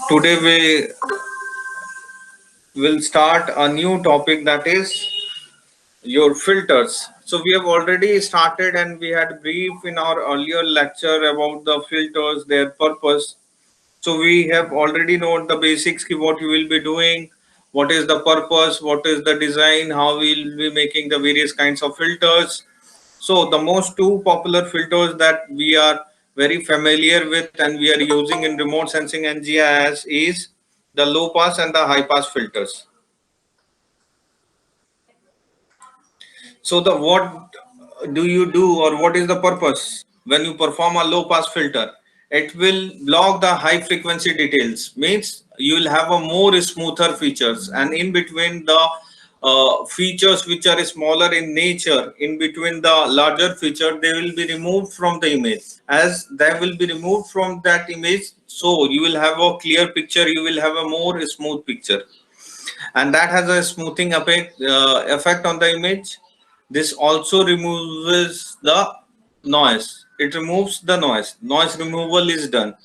Today we will start a new topic, that is your filters. So we have already started and we had brief in our earlier lecture about the filters, their purpose. So we have already known the basics, what you will be doing, what is the purpose, what is the design, how we will be making the various kinds of filters. So the most two popular filters that we are very familiar with and we are using in remote sensing and GIS is the low pass and the high pass filters. So the what do you do, or what is the purpose when you perform a low pass filter? It will block the high frequency details. Means you will have a more smoother features, and in between the features which are smaller in nature, in between the larger feature, they will be removed from the image. As they will be removed from that image, so you will have a clear picture. You will have a more smooth picture, and that has a smoothing effect on the image. This also removes the noise. It removes the noise removal is done.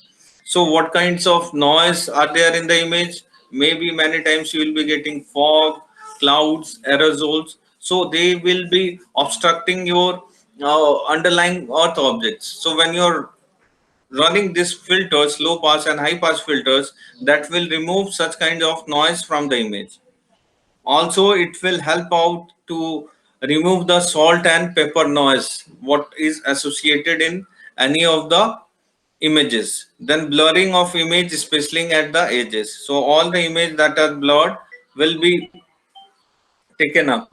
So what kinds of noise are there in the image? Maybe many times you will be getting fog, clouds, aerosols, so they will be obstructing your underlying earth objects. So when you're running these filters, low pass and high pass filters, that will remove such kind of noise from the image. Also, it will help out to remove the salt and pepper noise, what is associated in any of the images. Then blurring of image, especially at the edges. So all the image that are blurred will be taken up.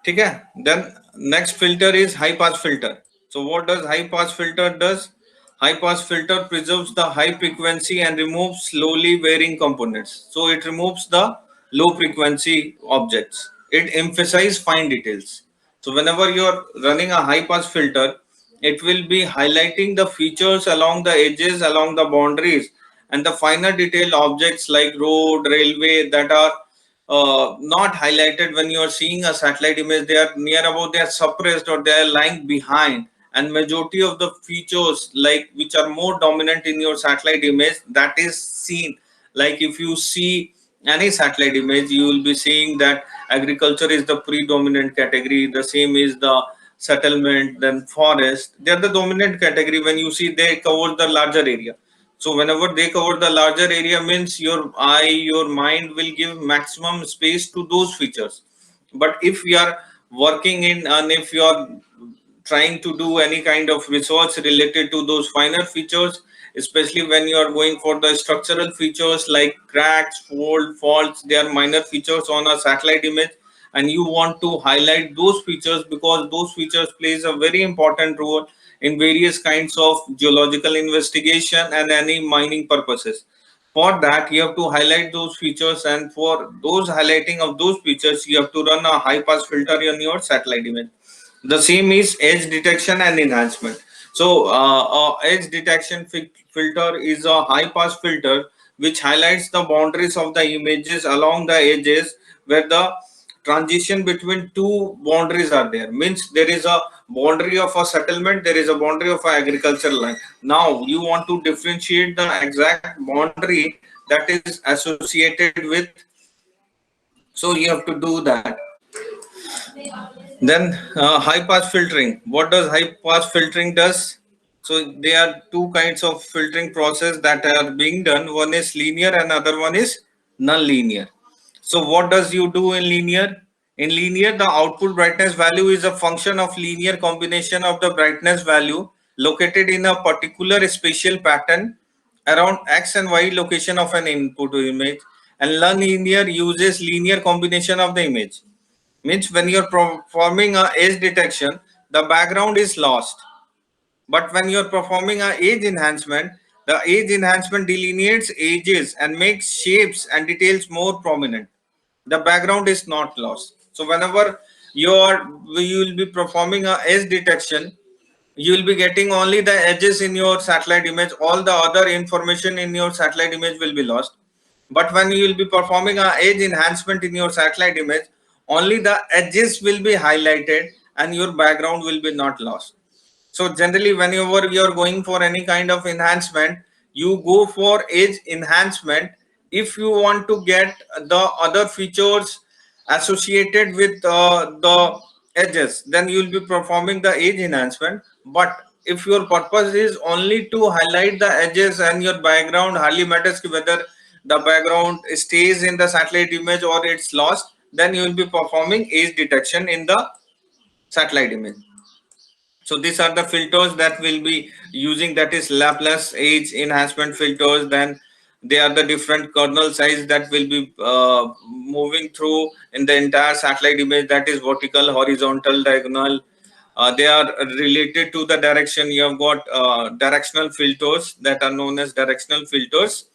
ठीक है? Then next filter is high pass filter. So what does high pass filter does? High pass filter preserves the high frequency and removes slowly varying components. So it removes the low frequency objects. It emphasizes fine details. So whenever you're running a high pass filter, it will be highlighting the features along the edges, along the boundaries, and the finer detailed objects like road, railway that are not highlighted when you are seeing a satellite image. They are near about, they are suppressed, or they are lying behind, and majority of the features like which are more dominant in your satellite image, that is seen. Like if you see any satellite image, you will be seeing that agriculture is the predominant category, the same is the settlement, then forest. They are the dominant category. When you see, they cover the larger area. So whenever they cover the larger area, means your eye, your mind will give maximum space to those features. But if we are working in, and if you are trying to do any kind of research related to those finer features, especially when you are going for the structural features like cracks, faults, they are minor features on a satellite image, and you want to highlight those features because those features plays a very important role in various kinds of geological investigation and any mining purposes. For that, you have to highlight those features, and for those highlighting of those features, you have to run a high pass filter on your satellite image. The same is edge detection and enhancement. So edge detection filter is a high pass filter which highlights the boundaries of the images along the edges where the transition between two boundaries are there. Means there is a boundary of a settlement, there is a boundary of an agricultural land. Now you want to differentiate the exact boundary that is associated with, so you have to do that. Then high pass filtering. What does high pass filtering does? So there are two kinds of filtering process that are being done. One is linear and other one is non-linear. So what does you do in linear? In linear, the output brightness value is a function of linear combination of the brightness value located in a particular spatial pattern around x and y location of an input image, and non-linear uses linear combination of the image. Means when you're performing a edge detection, the background is lost, but when you're performing a edge enhancement, the edge enhancement delineates edges and makes shapes and details more prominent. The background is not lost. So whenever you will be performing a edge detection, you will be getting only the edges in your satellite image. All the other information in your satellite image will be lost. But when you will be performing a edge enhancement in your satellite image, only the edges will be highlighted and your background will be not lost. So generally, whenever you are going for any kind of enhancement, you go for edge enhancement. If you want to get the other features associated with the edges, then you will be performing the edge enhancement. But if your purpose is only to highlight the edges and your background hardly matters whether the background stays in the satellite image or it's lost, then you will be performing edge detection in the satellite image. So these are the filters that we'll be using, that is Laplace edge enhancement filters. Then they are the different kernel size that will be moving through in the entire satellite image, that is vertical, horizontal, diagonal. They are related to the direction. You have got directional filters that are known as directional filters.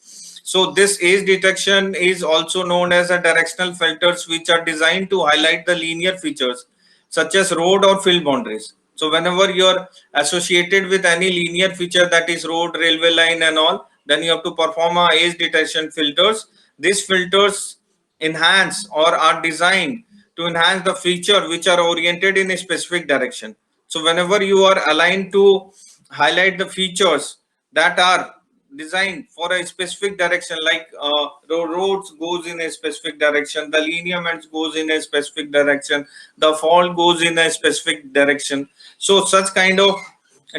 So this edge detection is also known as a directional filters, which are designed to highlight the linear features such as road or field boundaries. So whenever you're associated with any linear feature, that is road, railway line and all, then you have to perform a edge detection filters. These filters enhance or are designed to enhance the feature which are oriented in a specific direction. So whenever you are aligned to highlight the features that are designed for a specific direction, like the roads goes in a specific direction, the lineaments goes in a specific direction, the fault goes in a specific direction. So such kind of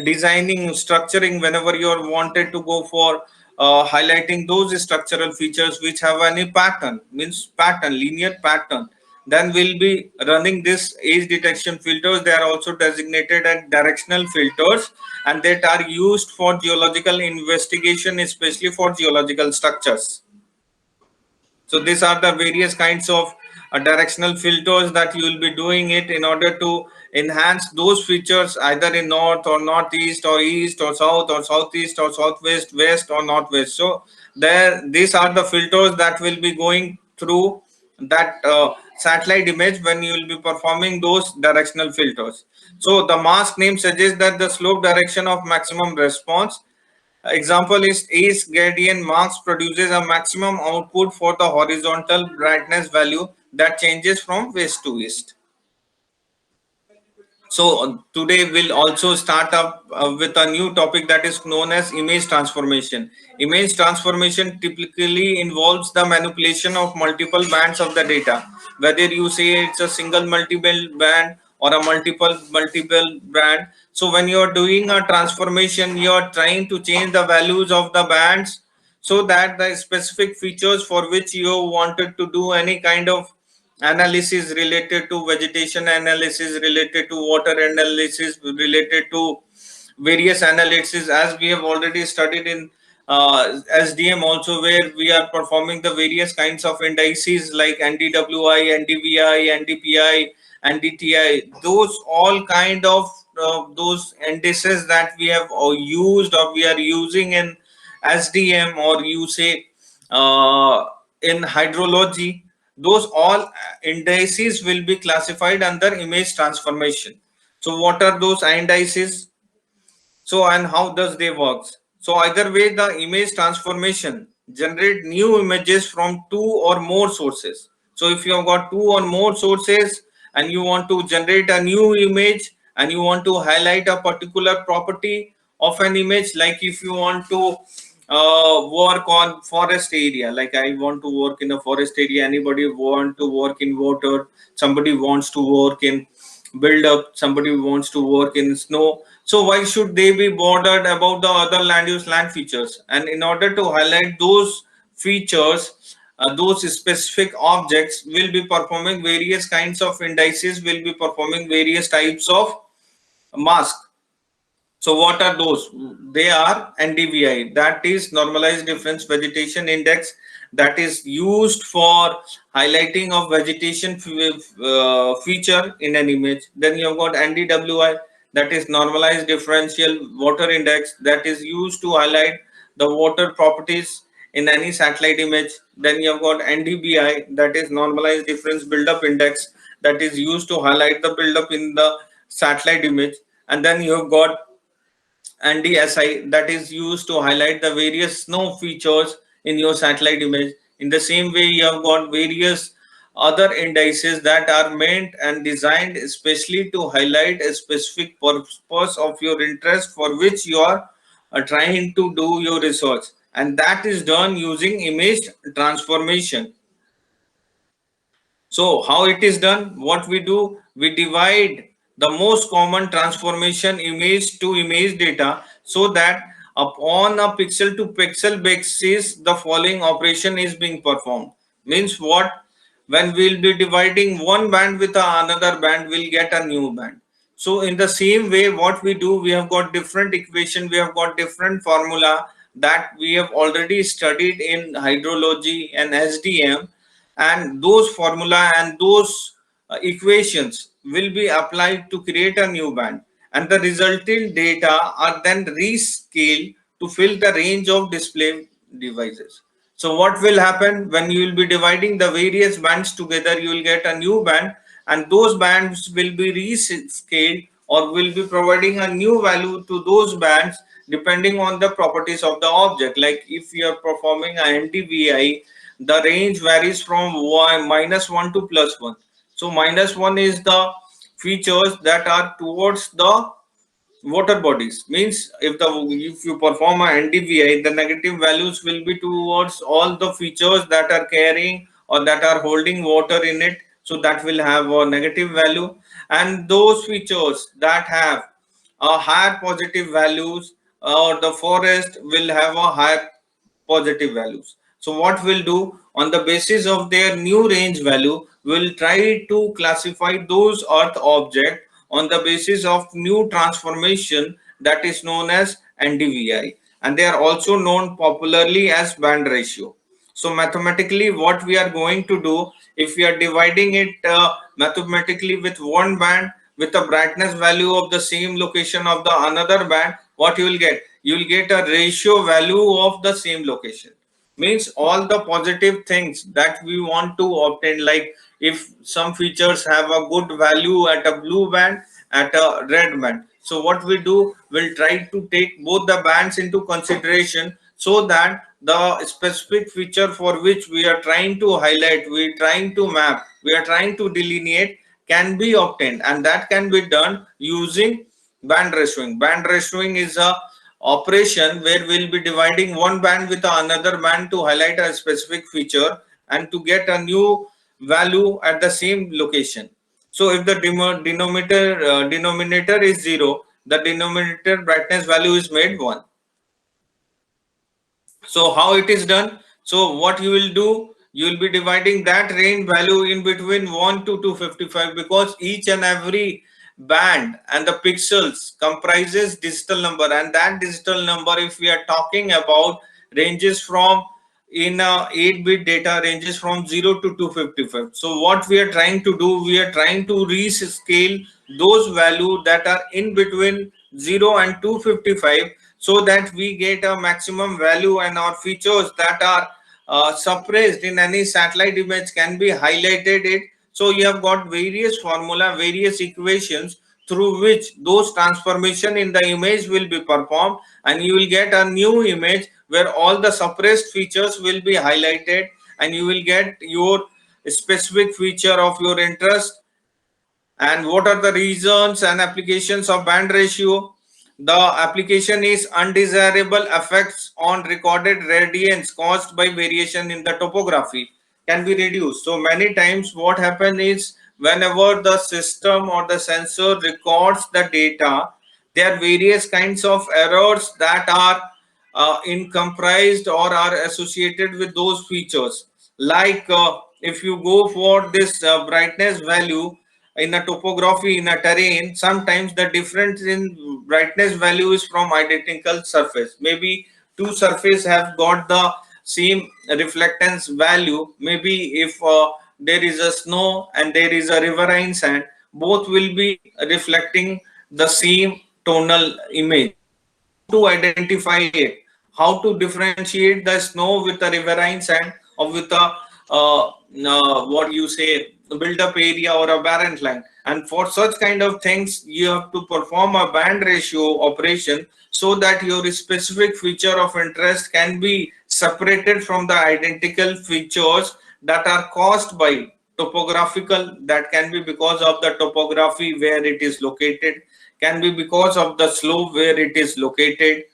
designing, structuring, whenever you are wanted to go for highlighting those structural features which have any pattern, means pattern, linear pattern, then we'll be running this edge detection filters. They are also designated as directional filters, and that are used for geological investigation, especially for geological structures. So these are the various kinds of directional filters that you will be doing it in order to enhance those features either in north or northeast or east or south or southeast or southwest, west or northwest. So there, these are the filters that will be going through that satellite image when you will be performing those directional filters. So the mask name suggests that the slope direction of maximum response. Example is east gradient mask produces a maximum output for the horizontal brightness value that changes from west to east. So today we'll also start up with a new topic that is known as image transformation. Image transformation typically involves the manipulation of multiple bands of the data, whether you say it's a single multiple band or a multiple band. So when you are doing a transformation, you are trying to change the values of the bands so that the specific features for which you wanted to do any kind of analysis related to vegetation, analysis related to water, analysis related to various analysis, as we have already studied in SDM also, where we are performing the various kinds of indices like NDWI, NDVI, NDPI, NDTI. Those all kind of those indices that we have used or we are using in SDM, or you say in hydrology, those all indices will be classified under image transformation. So what are those indices? So and how does they works? So either way, the image transformation generate new images from two or more sources. So if you have got two or more sources and you want to generate a new image and you want to highlight a particular property of an image, like if you want to work on forest area, like I want to work in a forest area, anybody want to work in water, somebody wants to work in build up, somebody wants to work in snow. So why should they be bothered about the other land use, land features? And in order to highlight those features, those specific objects will be performing various kinds of indices, will be performing various types of mask. So what are those? They are NDVI, that is normalized difference vegetation index, that is used for highlighting of vegetation feature in an image. Then you have got NDWI, that is normalized differential water index, that is used to highlight the water properties in any satellite image. Then you have got NDBI, that is normalized difference buildup index, that is used to highlight the buildup in the satellite image. And then you have got and DSI, that is used to highlight the various snow features in your satellite image. In the same way, you have got various other indices that are meant and designed especially to highlight a specific purpose of your interest for which you are trying to do your research, and that is done using image transformation. So how it is done? What we do, we divide the most common transformation image to image data, so that upon a pixel to pixel basis the following operation is being performed. Means what? When we'll be dividing one band with another band, we'll get a new band. So in the same way, what we do, we have got different equation, we have got different formula that we have already studied in hydrology and SDM, and those formula and those equations will be applied to create a new band, and the resulting data are then rescaled to fill the range of display devices. So what will happen when you will be dividing the various bands together, you will get a new band, and those bands will be rescaled or will be providing a new value to those bands depending on the properties of the object. Like if you are performing a NDVI, the range varies from -1 to +1. So -1 is the features that are towards the water bodies. Means if you perform a NDVI, the negative values will be towards all the features that are carrying or that are holding water in it, so that will have a negative value. And those features that have a higher positive values, or the forest will have a higher positive values. So what we'll do, on the basis of their new range value, we'll try to classify those earth object on the basis of new transformation, that is known as NDVI, and they are also known popularly as band ratio. So mathematically what we are going to do, if we are dividing it mathematically with one band with a brightness value of the same location of the another band, what you will get? You will get a ratio value of the same location. Means all the positive things that we want to obtain, like if some features have a good value at a blue band, at a red band, so what we do, we'll try to take both the bands into consideration, so that the specific feature for which we are trying to highlight, we are trying to map, we are trying to delineate, can be obtained, and that can be done using band ratioing. Band ratioing is a operation where we'll be dividing one band with another band to highlight a specific feature and to get a new value at the same location. So if the denominator is 0, the denominator brightness value is made 1. So how it is done? So what you will do, you will be dividing that range value in between 1 to 255, because each and every band and the pixels comprises digital number, and that digital number, if we are talking about, ranges from, in 8-bit data, ranges from 0 to 255. So what we are trying to do, we are trying to rescale those values that are in between 0 and 255, so that we get a maximum value, and our features that are suppressed in any satellite image can be highlighted it. So you have got various formula, various equations through which those transformation in the image will be performed, and you will get a new image where all the suppressed features will be highlighted, and you will get your specific feature of your interest. And what are the reasons and applications of band ratio? The application is undesirable effects on recorded radiance caused by variation in the topography can be reduced. So many times what happens is, whenever the system or the sensor records the data, there are various kinds of errors that are in comprised or are associated with those features. Like if you go for this brightness value in a topography, in a terrain, sometimes the difference in brightness value is from identical surface. Maybe two surface have got the same reflectance value. Maybe if there is a snow and there is a riverine sand, both will be reflecting the same tonal image. How to identify it? How to differentiate the snow with the riverine sand, or with a what you say, build up area or a barren land? And for such kind of things, you have to perform a band ratio operation, so that your specific feature of interest can be separated from the identical features that are caused by topographical. That can be because of the topography where it is located, can be because of the slope where it is located,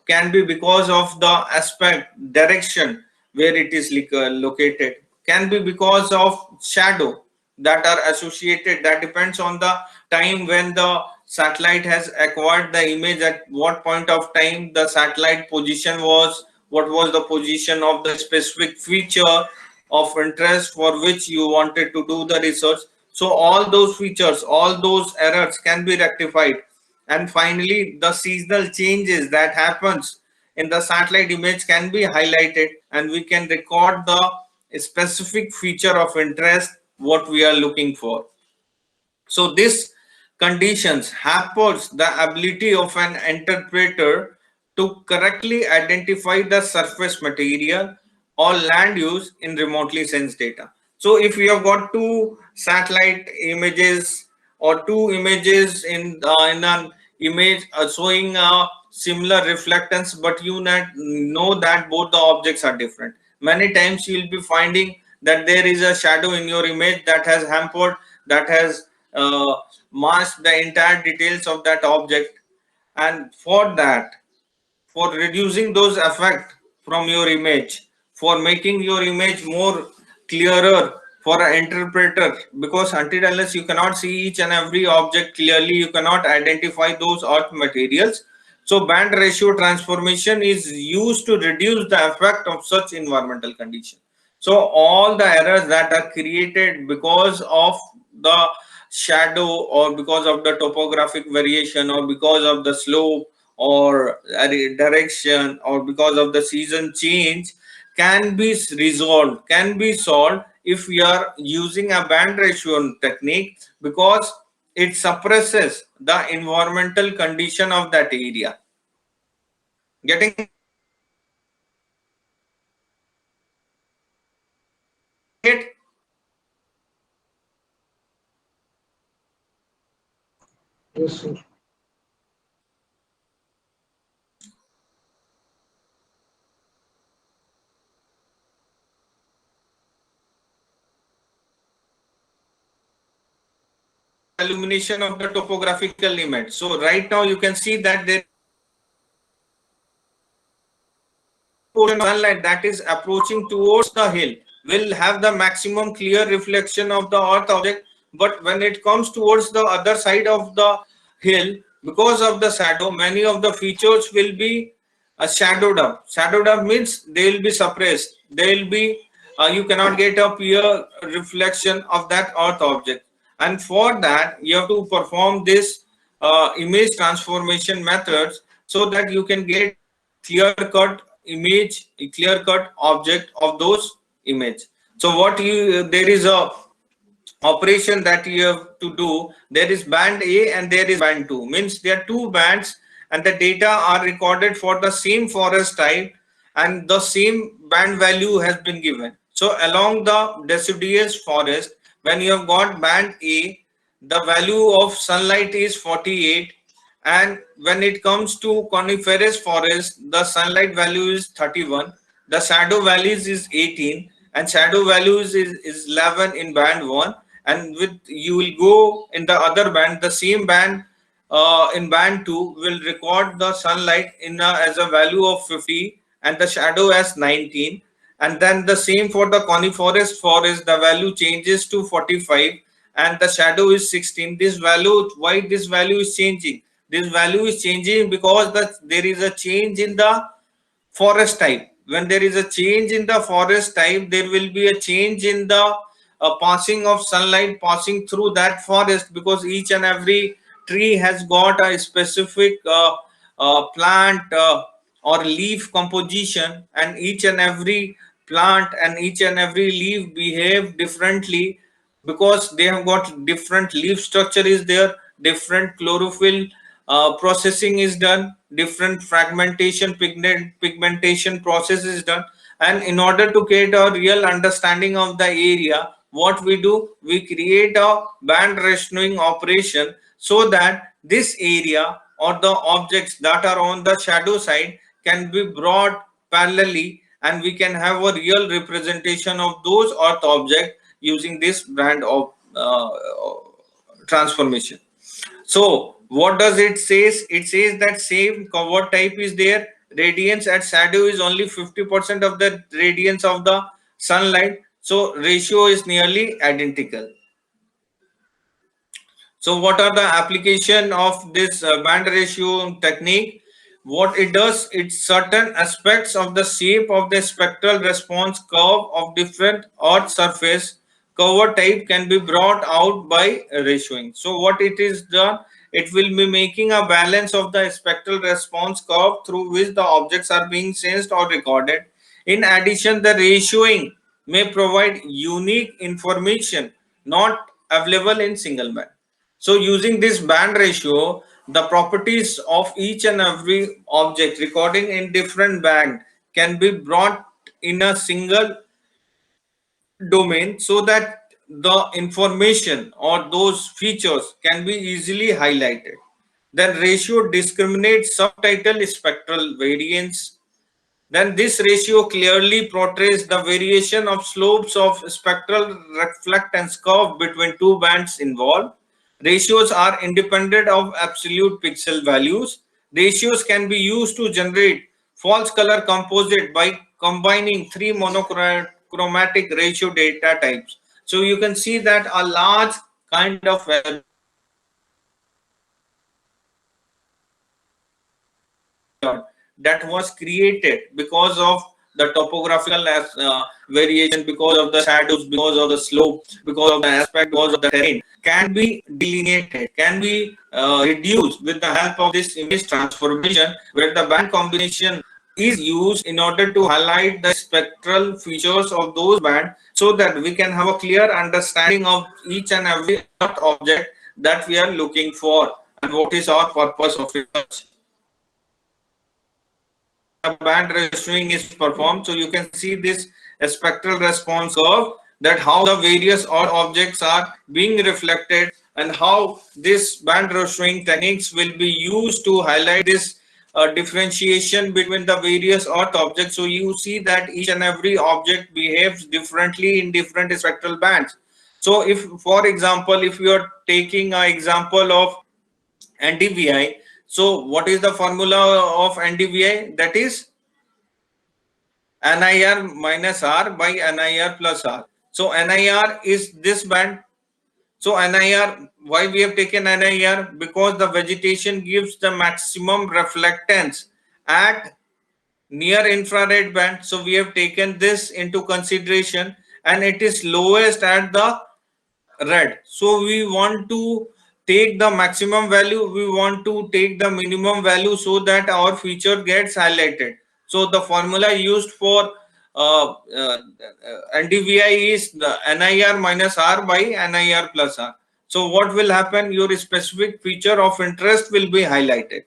can be because of the aspect direction where it is located, can be because of shadow that are associated, that depends on the time when the satellite has acquired the image, at what point of time the satellite position was, what was the position of the specific feature of interest for which you wanted to do the research. So all those features, all those errors can be rectified. And finally, the seasonal changes that happens in the satellite image can be highlighted, and we can record the specific feature of interest what we are looking for. So this conditions hampers the ability of an interpreter to correctly identify the surface material or land use in remotely sensed data. So if you have got two satellite images or two images in an image showing a similar reflectance, but you not know that both the objects are different, many times you will be finding that there is a shadow in your image that has hampered, that has masked the entire details of that object. And for that, for reducing those effect from your image, for making your image more clearer for an interpreter, because until unless you cannot see each and every object clearly, you cannot identify those earth materials. So band ratio transformation is used to reduce the effect of such environmental condition. So all the errors that are created because of the shadow, or because of the topographic variation, or because of the slope, or direction, or because of the season change, can be resolved, can be solved if we are using a band ratio technique, because it suppresses the environmental condition of that area. Getting it? Yes, sir. Illumination of the topographical image. So right now you can see that there portion of sunlight that is approaching towards the hill will have the maximum clear reflection of the earth object, but when it comes towards the other side of the hill, because of the shadow, many of the features will be shadowed up. Shadowed up means they will be suppressed, they will be you cannot get a pure reflection of that earth object. And for that you have to perform this image transformation methods, so that you can get clear cut image, a clear cut object of those image. So what you, there is a operation that you have to do. There is band A and there is band 2, means there are two bands and the data are recorded for the same forest type, and the same band value has been given. So along the deciduous forest, when you have got band A, the value of sunlight is 48, and when it comes to coniferous forest, the sunlight value is 31, the shadow values is 18, and shadow values is 11 in band 1. And with you will go in the other band, the same band in band 2 will record the sunlight in as a value of 50 and the shadow as 19. And then the same for the coniferous forest, the value changes to 45 and the shadow is 16. This value, why this value is changing? This value is changing because there is a change in the forest type. When there is a change in the forest type, there will be a change in the passing of sunlight passing through that forest, because each and every tree has got a specific plant or leaf composition, and each and every plant and each and every leaf behave differently, because they have got different leaf structure is there, different chlorophyll processing is done, different fragmentation pigmentation process is done. And in order to get a real understanding of the area, what we do, we create a band rationing operation, so that this area or the objects that are on the shadow side can be brought parallelly, and we can have a real representation of those earth object using this brand of transformation. So what does it says? It says that same cover type is there, radiance at shadow is only 50% of the radiance of the sunlight. So ratio is nearly identical. So what are the application of this band ratio technique? What it does, it's certain aspects of the shape of the spectral response curve of different earth surface cover type can be brought out by ratioing. So what it is done, it will be making a balance of the spectral response curve through which the objects are being sensed or recorded. In addition, the ratioing may provide unique information not available in single band. So using this band ratio, the properties of each and every object recording in different band can be brought in a single domain so that the information or those features can be easily highlighted. Then ratio discriminates subtitle spectral variance. Then this ratio clearly portrays the variation of slopes of spectral reflectance curve between two bands involved. Ratios are independent of absolute pixel values. Ratios can be used to generate false color composite by combining three monochromatic ratio data types. So you can see that a large kind of that was created because of the topographical variation, because of the shadows, because of the slope, because of the aspect, because of the terrain, can be delineated, can be reduced with the help of this image transformation, where the band combination is used in order to highlight the spectral features of those bands so that we can have a clear understanding of each and every object that we are looking for and what is our purpose of research. Band ratioing is performed. So you can see this spectral response curve, that how the various odd objects are being reflected and how this band ratioing techniques will be used to highlight this differentiation between the various earth objects. So you see that each and every object behaves differently in different spectral bands. So if, for example, if you are taking an example of NDVI, so what is the formula of NDVI? That is NIR minus R by NIR plus R. So NIR is this band. So NIR, why we have taken NIR? Because the vegetation gives the maximum reflectance at near infrared band. So we have taken this into consideration, and it is lowest at the red. So we want to take the maximum value, we want to take the minimum value so that our feature gets highlighted. So the formula used for NDVI is the NIR minus R by NIR plus R. So what will happen? Your specific feature of interest will be highlighted.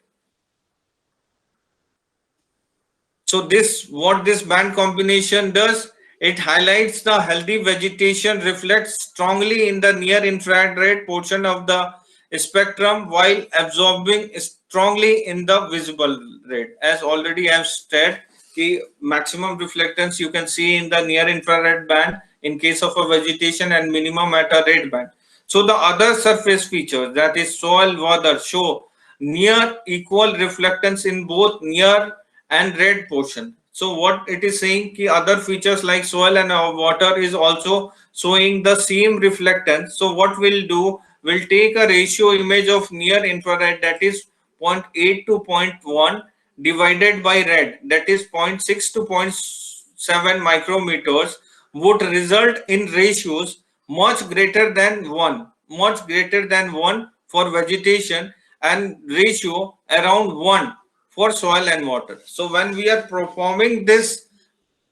So this, what this band combination does, it highlights the healthy vegetation, reflects strongly in the near infrared portion of the spectrum while absorbing strongly in the visible red. As already I have said, the maximum reflectance you can see in the near infrared band in case of a vegetation and minimum at a red band. So the other surface features, that is soil, water, show near equal reflectance in both near and red portion. So what it is saying, ki other features like soil and water is also showing the same reflectance. So what we'll do, we'll take a ratio image of near infrared, that is 0.8 to 0.1 divided by red, that is 0.6 to 0.7 micrometers, would result in ratios much greater than 1, much greater than 1 for vegetation and ratio around 1 for soil and water. So when we are performing this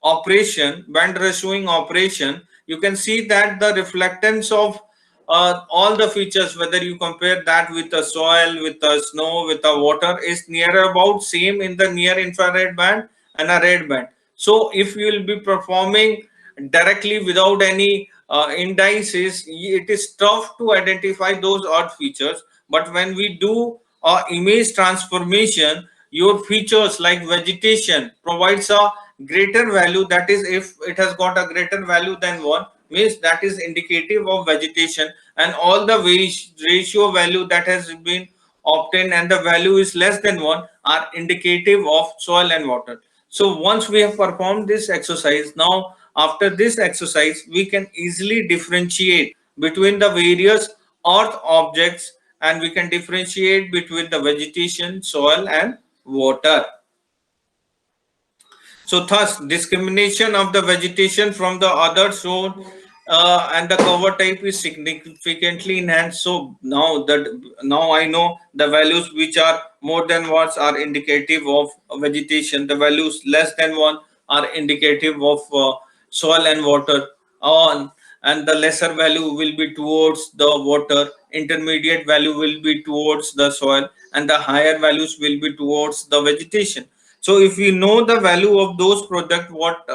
operation, band ratioing operation, you can see that the reflectance of all the features, whether you compare that with the soil, with the snow, with the water, is near about same in the near infrared band and a red band. So if you will be performing directly without any indices, it is tough to identify those odd features. But when we do image transformation, your features like vegetation provides a greater value, that is if it has got a greater value than 1, means that is indicative of vegetation, and all the ratio value that has been obtained and the value is less than 1, are indicative of soil and water. So once we have performed this exercise, now after this exercise, we can easily differentiate between the various earth objects, and we can differentiate between the vegetation, soil and water. So thus discrimination of the vegetation from the other zone and the cover type is significantly enhanced. So now I know the values which are more than one are indicative of vegetation. The values less than one are indicative of soil and water. On and the lesser value will be towards the water. Intermediate value will be towards the soil, and the higher values will be towards the vegetation. So if we know the value of those product, what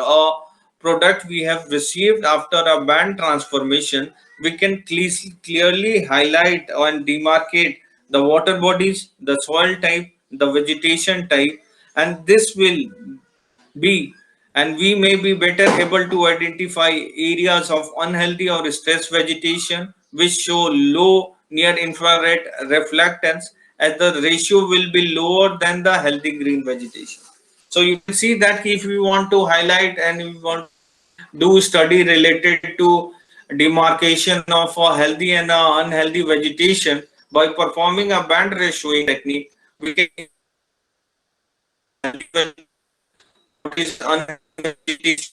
product we have received after a band transformation, we can clearly highlight and demarcate the water bodies, the soil type, the vegetation type, and this will be, and we may be better able to identify areas of unhealthy or stress vegetation which show low near infrared reflectance, as the ratio will be lower than the healthy green vegetation. So you can see that if we want to highlight and we want to do study related to demarcation of a healthy and a unhealthy vegetation by performing a band ratioing technique, we can what is unhealthy vegetation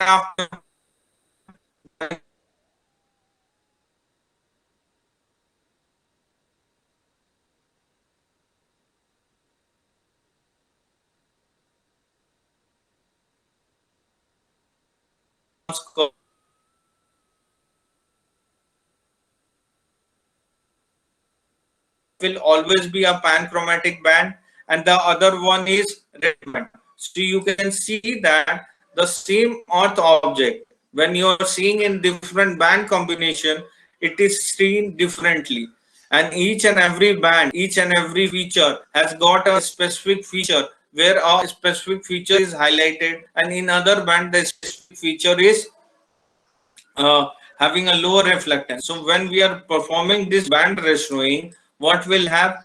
after will always be a panchromatic band, and the other one is red band. So you can see that the same earth object, when you are seeing in different band combination, it is seen differently, and each and every band, each and every feature has got a specific feature where a specific feature is highlighted, and in other band the specific feature is having a lower reflectance. So when we are performing this band ratioing, what will happen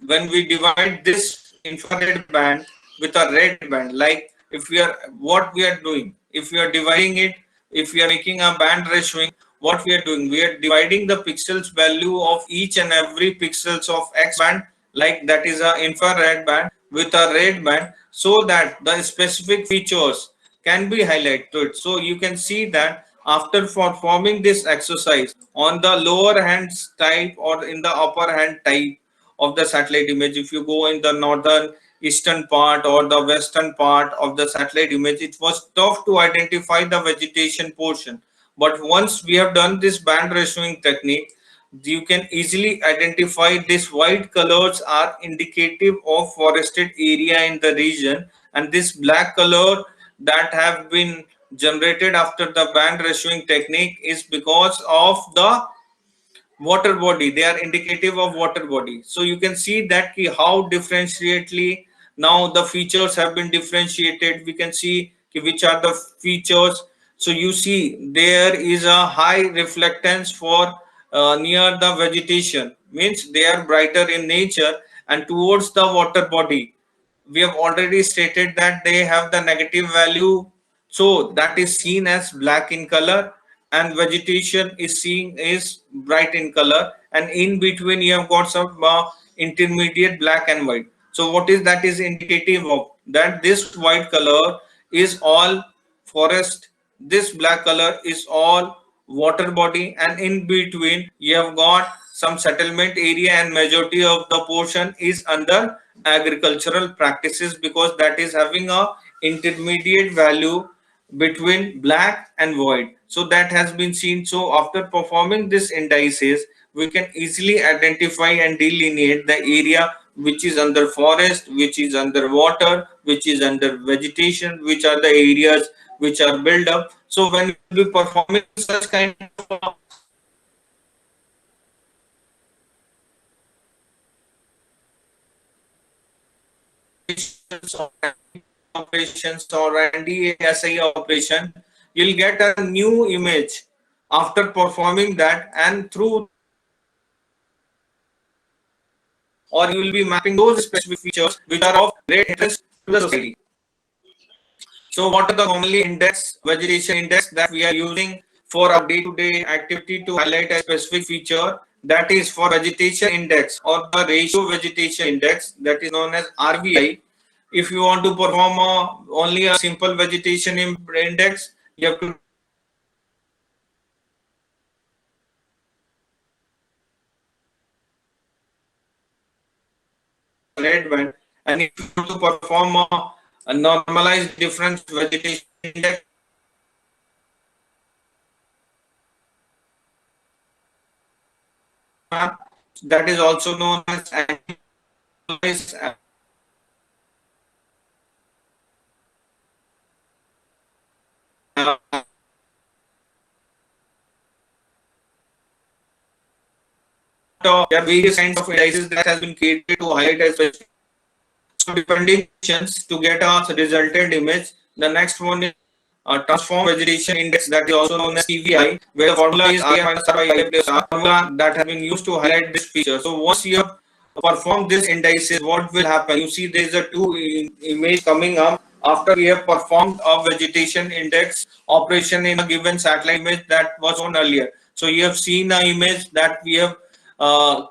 when we divide this infrared band with a red band? Like if we are, what we are doing, if we are dividing it, if we are making a band ratioing, what we are doing, we are dividing the pixels value of each and every pixels of x band, like that is a infrared band, with a red band, so that the specific features can be highlighted to it. So you can see that after performing this exercise on the lower hand type or in the upper hand type of the satellite image, if you go in the northern eastern part or the western part of the satellite image, it was tough to identify the vegetation portion. But once we have done this band ratioing technique, you can easily identify these white colors are indicative of forested area in the region, and this black color that have been generated after the band ratioing technique is because of the water body. They are indicative of water body. So you can see that how differentiately now the features have been differentiated. We can see which are the features. So you see there is a high reflectance for near the vegetation, means they are brighter in nature, and towards the water body we have already stated that they have the negative value, so that is seen as black in color, and vegetation is seen is bright in color, and in between you have got some intermediate black and white. So what is that is indicative of that this white color is all forest, this black color is all water body, and in between you have got some settlement area, and majority of the portion is under agricultural practices, because that is having a intermediate value between black and white. So that has been seen. So after performing this indices, we can easily identify and delineate the area which is under forest, which is under water, which is under vegetation, which are the areas which are built up. So when we will be performing such kind of operations or NDSI operation, you'll get a new image after performing that, and through, or you will be mapping those specific features which are of great interest to the society. So what are the commonly index, vegetation index that we are using for our day-to-day activity to highlight a specific feature? That is for vegetation index or the ratio vegetation index, that is known as RVI. If you want to perform only a simple vegetation index, you have to red band, and if you want to perform a normalized difference vegetation index, that is also known as there are various kinds of indices that has been created to highlight as well. So depending to get a resultant image. The next one is transform vegetation index, that is also known as TVI, where the formula is I minus R by I plus R, formula that has been used to highlight this feature. So once you have performed this indices, what will happen? You see there is a two image coming up after we have performed a vegetation index operation in a given satellite image that was on earlier. So you have seen an image that we have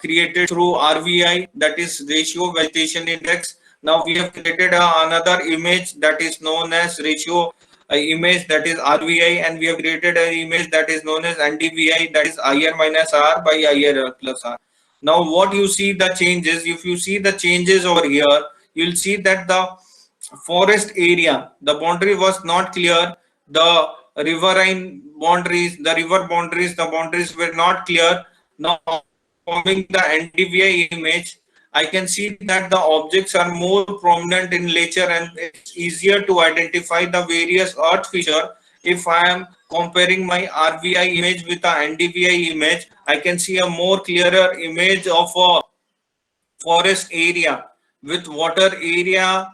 created through RVI, that is ratio vegetation index. Now we have created another image that is known as ratio image, that is RVI, and we have created an image that is known as NDVI, that is IR minus R by IR plus R. Now what you see the changes, if you see the changes over here, you'll see that the forest area, the boundary was not clear, the riverine boundaries, the boundaries were not clear. Now forming the NDVI image, I can see that the objects are more prominent in nature and it's easier to identify the various earth feature. If I am comparing my RVI image with the NDVI image, I can see a more clearer image of a forest area with water area,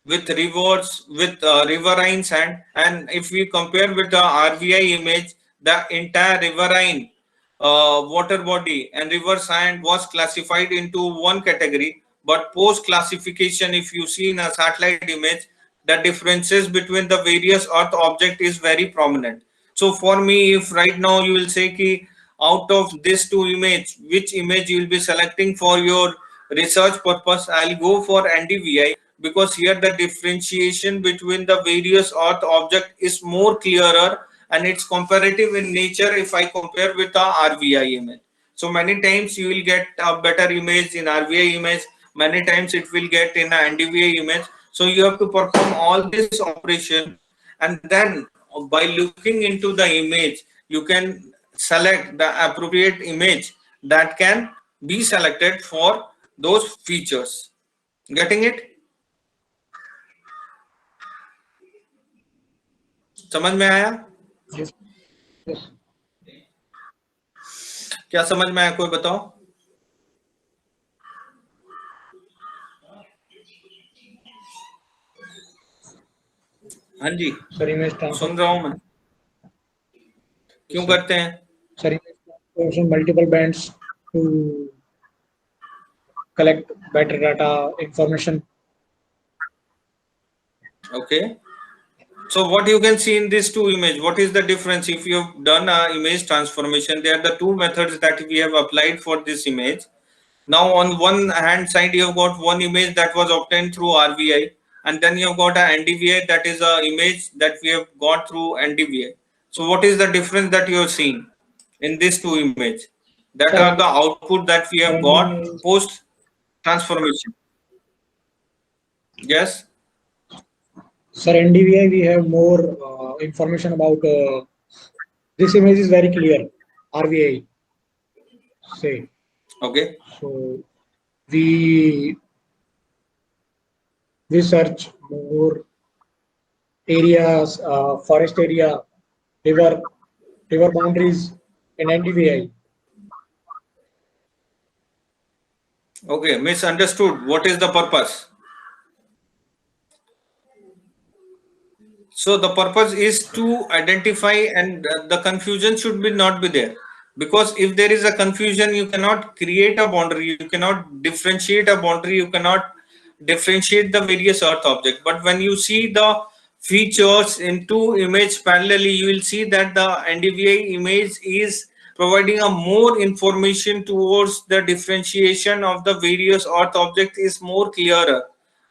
with rivers, with riverine sand. And if we compare with the RVI image, the entire riverine water body and river sand was classified into one category. But post classification, if you see in a satellite image, the differences between the various earth object is very prominent. So for me, if right now you will say ki out of this two image, which image you will be selecting for your research purpose, I'll go for NDVI, because here the differentiation between the various earth object is more clearer and it's comparative in nature if I compare with the RVI image. So many times you will get a better image in RVI image, many times it will get in an NDVI image. So you have to perform all this operation, and then by looking into the image, you can select the appropriate image that can be selected for those features. Getting it? समझ में आया? Yes. Yes. क्या समझ में आया, कोई बताओ? हाँ जी सर, इमेज सुन रहा हूँ मैं. क्यों करते हैं? Sir, image multiple bands to collect better data information. Okay, so what you can see in these two images, what is the difference? If you have done a image transformation, there are the two methods that we have applied for this image. Now on one hand side you have got one image that was obtained through RVI, and then you have got a NDVI, that is a image that we have got through NDVI. So what is the difference that you have seen in these two images? That are the output that we have got post transformation. Yes. Sir, NDVI we have more information about this image is very clear. RVI say. Okay. So we we search more areas, forest area, river river boundaries in NDVI. Okay, misunderstood. What is the purpose? So the purpose is to identify, and the confusion should be not be there, because if there is a confusion, you cannot create a boundary, you cannot differentiate a boundary, you cannot differentiate the various earth objects. But when you see the features in two image parallelly, you will see that the NDVI image is providing a more information towards the differentiation of the various earth object is more clearer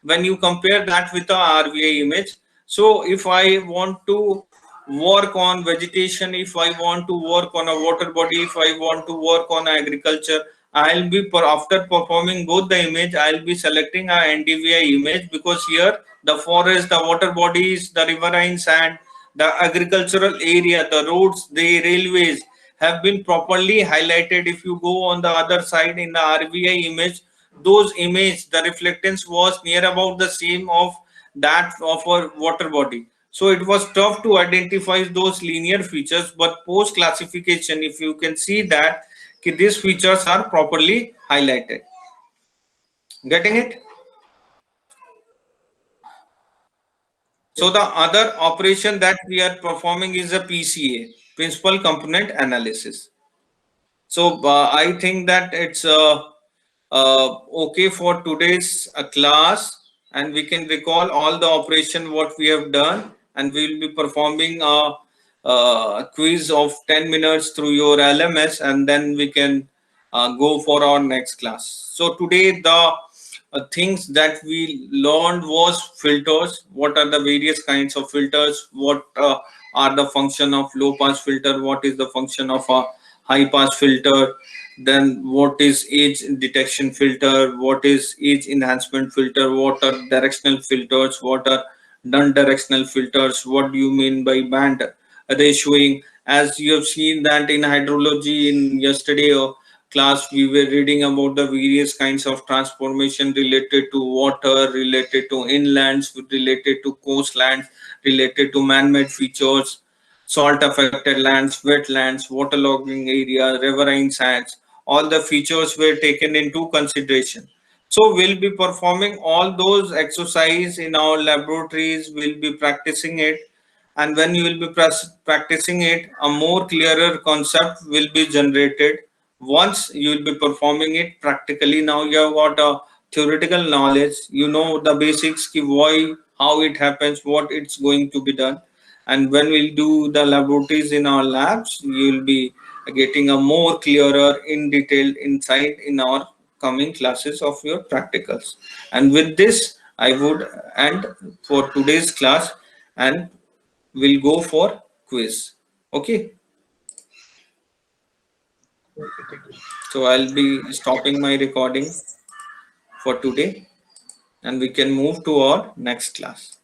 when you compare that with the RVA image. So if I want to work on vegetation, if I want to work on a water body, if I want to work on agriculture, I'll be after performing both the image, I'll be selecting a NDVI image, because here the forest, the water bodies, the riverine sand, the agricultural area, the roads, the railways have been properly highlighted. If you go on the other side in the RVI image, those image, the reflectance was near about the same of that of a water body. So it was tough to identify those linear features, but post classification, if you can see that these features are properly highlighted. Getting it? So the other operation that we are performing is a PCA, principal component analysis. So I think that it's okay for today's class, and we can recall all the operation what we have done, and we will be performing a quiz of 10 minutes through your LMS, and then we can go for our next class. So today the things that we learned was filters. What are the various kinds of filters? What are the function of low pass filter? What is the function of a high pass filter? Then what is edge detection filter? What is edge enhancement filter? What are directional filters? What are non-directional filters? What do you mean by band ratioing? As you have seen that in hydrology in yesterday class, we were reading about the various kinds of transformation related to water, related to inlands, related to coastlands, related to man-made features, salt affected lands, wetlands, waterlogging area, riverine sands. All the features were taken into consideration. So we'll be performing all those exercise in our laboratories. We'll be practicing it, and when you will be practicing it, a more clearer concept will be generated. Once you will be performing it practically, now you have got a theoretical knowledge. You know the basics, why, how it happens, what it's going to be done. And when we'll do the laboratories in our labs, you will be getting a more clearer in detailed insight in our coming classes of your practicals. And with this I would end for today's class, and we'll go for quiz. Okay, Okay, thank you. so I'll be stopping my recording for today, and we can move to our next class.